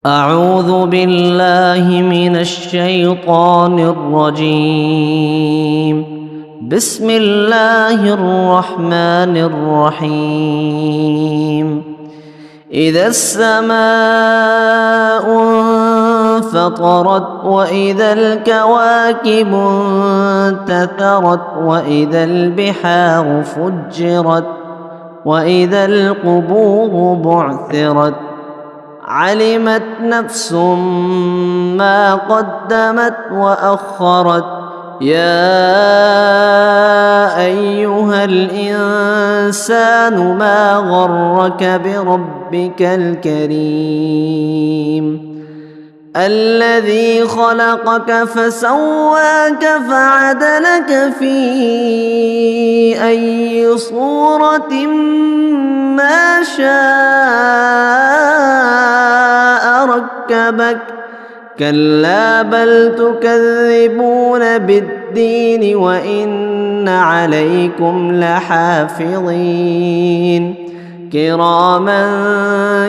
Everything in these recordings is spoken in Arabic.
أعوذ بالله من الشيطان الرجيم. بسم الله الرحمن الرحيم. إذا السماء انفطرت وإذا الكواكب انتثرت وإذا البحار فجرت وإذا القبور بعثرت علمت نفس ما قدمت وأخرت. يا أيها الإنسان ما غرك بربك الكريم الذي خلقك فسواك فعدلك في أي صورة ما شاء ركبك. كلا بل تكذبون بالدين وإن عليكم لحافظين كراما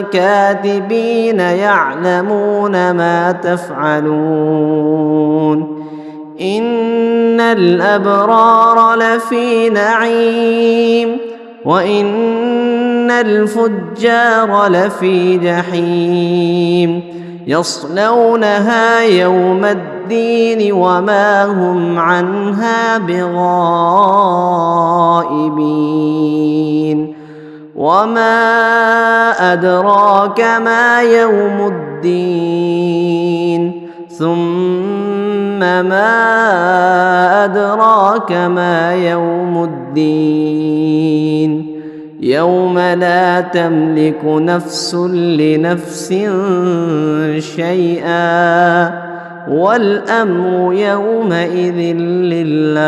كاتبين يعلمون ما تفعلون. إن الأبرار لفي نعيم وإن الفجار لفي جحيم يصلونها يوم الدين وما هم عنها بغائبين. وما أدراك ما يوم الدين ثم ما أدراك ما يوم الدين يوم لا تملك نفس لنفس شيئا والأمر يومئذ لله.